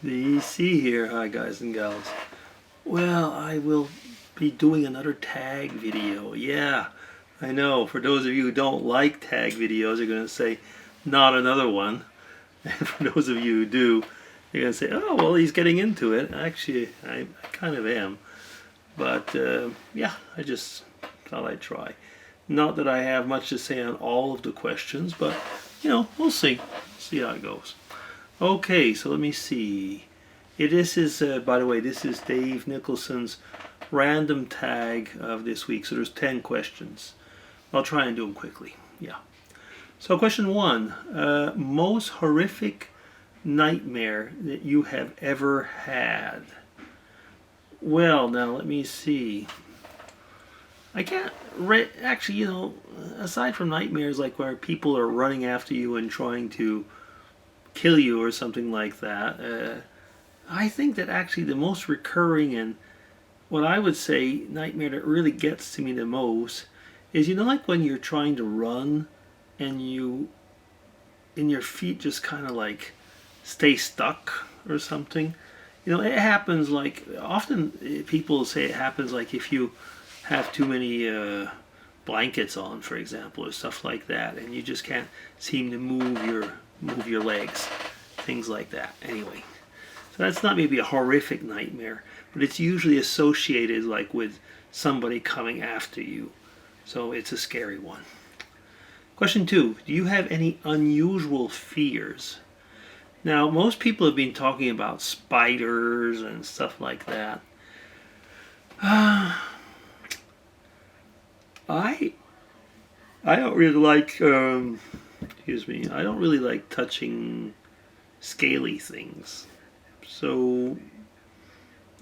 DC here. Hi guys and gals. Well, I will be doing another tag video. Yeah, I know. For those of you who don't like tag videos, you're going to say, not another one. And for those of you who do, you're going to say, oh, well, he's getting into it. Actually, I kind of am. But, yeah, I just thought I'd try. Not that I have much to say on all of the questions, but, you know, we'll see. See how it goes. Okay, so let me see. This is, by the way, this is Dave Nicholson's random tag of this week. So there's 10 questions. I'll try and do them quickly. Yeah. So question 1. Most horrific nightmare that you have ever had? Well, now let me see. I can't, actually, you know, aside from nightmares like where people are running after you and trying to kill you or something like that, I think that actually the most recurring and what I would say nightmare that really gets to me the most is, you know, like when you're trying to run and your feet just kind of like stay stuck or something. You know, it happens like, often people say it happens like if you have too many blankets on, for example, or stuff like that, and you just can't seem to move your legs, things like that. Anyway, so that's not maybe a horrific nightmare, but it's usually associated like with somebody coming after you, so it's a scary one. Question 2. Do you have any unusual fears? Now, most people have been talking about spiders and stuff like that. I don't really like, excuse me, I don't really like touching scaly things. So,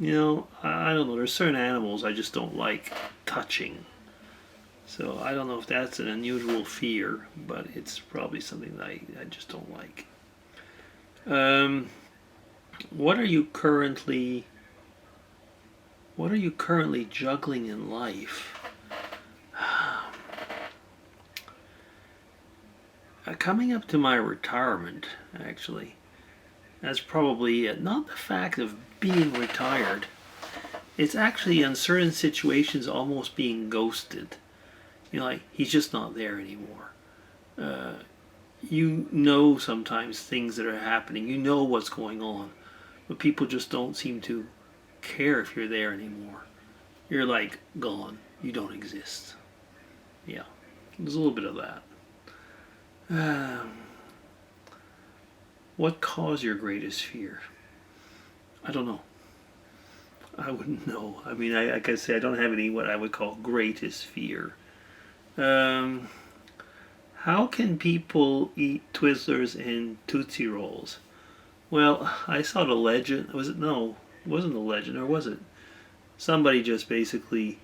you know, I don't know, there's certain animals I just don't like touching. So I don't know if that's an unusual fear, but it's probably something that I just don't like. What are you currently juggling in life? Coming up to my retirement, actually, that's probably it. Not the fact of being retired. It's actually in certain situations almost being ghosted. You know, like, he's just not there anymore. You know sometimes things that are happening. You know what's going on. But people just don't seem to care if you're there anymore. You're like gone. You don't exist. Yeah, there's a little bit of that. What caused your greatest fear? I don't know. I wouldn't know. I mean, like I say, I don't have any what I would call greatest fear. How can people eat Twizzlers and Tootsie Rolls? Well, I saw the legend. Was it? No, it wasn't the legend, or was it? Somebody just basically,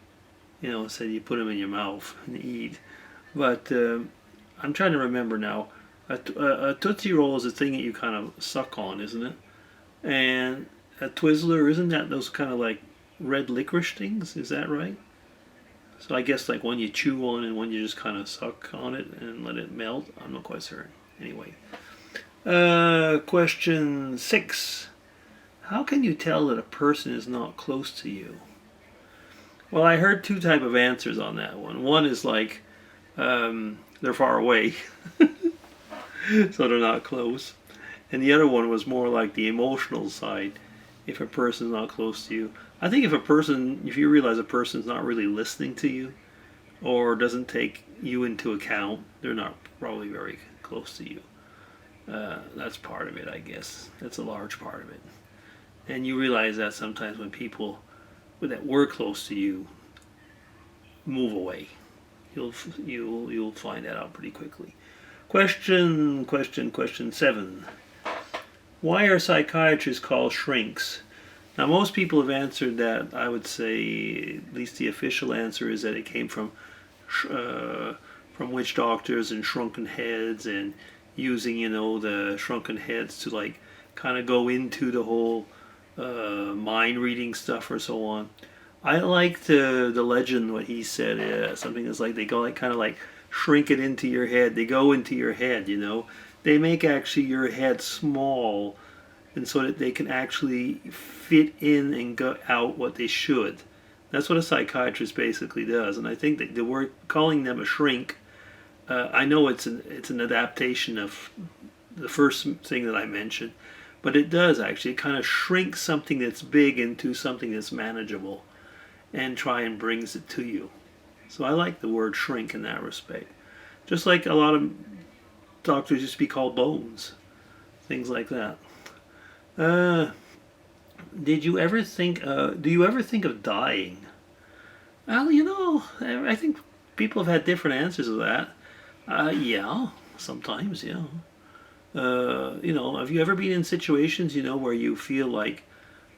you know, said you put them in your mouth and eat. But I'm trying to remember now. A Tootsie Roll is a thing that you kind of suck on, isn't it? And a Twizzler, isn't that those kind of like red licorice things? Is that right? So I guess like one you chew on and one you just kind of suck on it and let it melt. I'm not quite certain. Anyway. Question 6. How can you tell that a person is not close to you? Well, I heard 2 types of answers on that one. One is like, they're far away, so they're not close. And the other one was more like the emotional side. If a person's not close to you, I think if you realize a person's not really listening to you or doesn't take you into account, they're not probably very close to you. That's part of it, I guess. That's a large part of it. And you realize that sometimes when people that were close to you move away, you'll find that out pretty quickly. Question 7. Why are psychiatrists called shrinks? Now, most people have answered that. I would say, at least the official answer is that it came from witch doctors and shrunken heads, and using, you know, the shrunken heads to like kind of go into the whole mind reading stuff or so on. I like the legend what he said. Something that's like they go like kind of like shrink it into your head. They go into your head, you know. They make actually your head small and so that they can actually fit in and go out what they should. That's what a psychiatrist basically does, and I think that the word calling them a shrink, I know it's an adaptation of the first thing that I mentioned, but it does actually. It kind of shrinks something that's big into something that's manageable, and try and brings it to you. So I like the word shrink in that respect. Just like a lot of doctors used to be called bones, things like that. Did you ever think? Do you ever think of dying? Well, I think people have had different answers to that. Yeah, sometimes, yeah. Have you ever been in situations, where you feel like,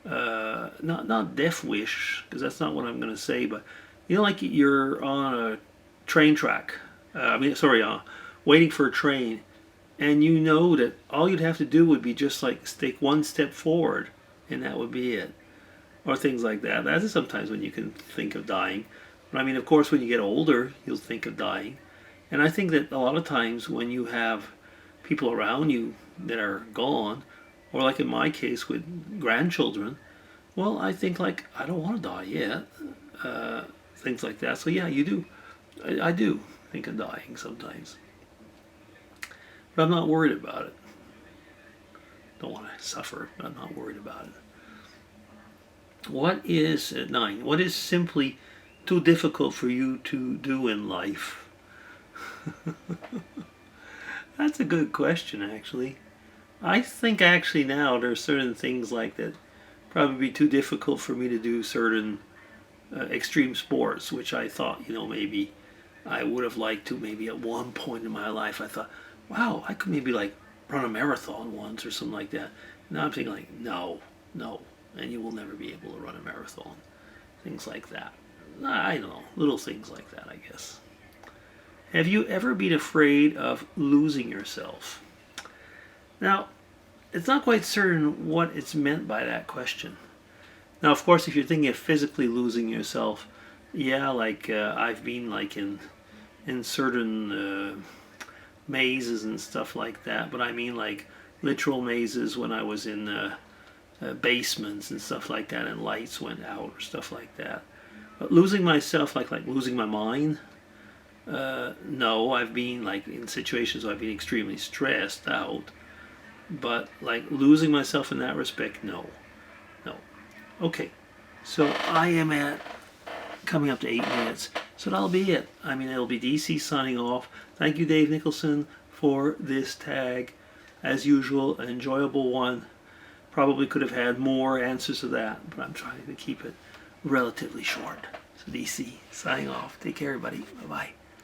not death wish, because that's not what I'm going to say, but like you're on a train track. Waiting for a train, and you know that all you'd have to do would be just like take one step forward, and that would be it, or things like that. That is sometimes when you can think of dying. But I mean, of course, when you get older, you'll think of dying, and I think that a lot of times when you have people around you that are gone, or like in my case with grandchildren, well, I think like I don't want to die yet, things like that. So yeah, you do. I do think of dying sometimes. But I'm not worried about it. Don't want to suffer, but I'm not worried about it. What is, at 9, what is simply too difficult for you to do in life? That's a good question, actually. I think actually now there are certain things like that probably be too difficult for me to do certain extreme sports, which I thought, maybe I would have liked to. Maybe at one point in my life I thought, wow, I could maybe like run a marathon once or something like that. Now I'm thinking like, no, and you will never be able to run a marathon. Things like that. I don't know, little things like that, I guess. Have you ever been afraid of losing yourself? Now, it's not quite certain what it's meant by that question. Now, of course, if you're thinking of physically losing yourself, yeah, like I've been like in certain mazes and stuff like that, but I mean like literal mazes when I was in basements and stuff like that, and lights went out or stuff like that. But losing myself, like losing my mind, no. I've been like in situations where I've been extremely stressed out, but like losing myself in that respect, no. Okay, so I am at coming up to 8 minutes, so that'll be it. I mean, it'll be DC signing off. Thank you, Dave Nicholson, for this tag. As usual, an enjoyable one. Probably could have had more answers to that, but I'm trying to keep it relatively short. So DC signing off. Take care, everybody. Bye-bye.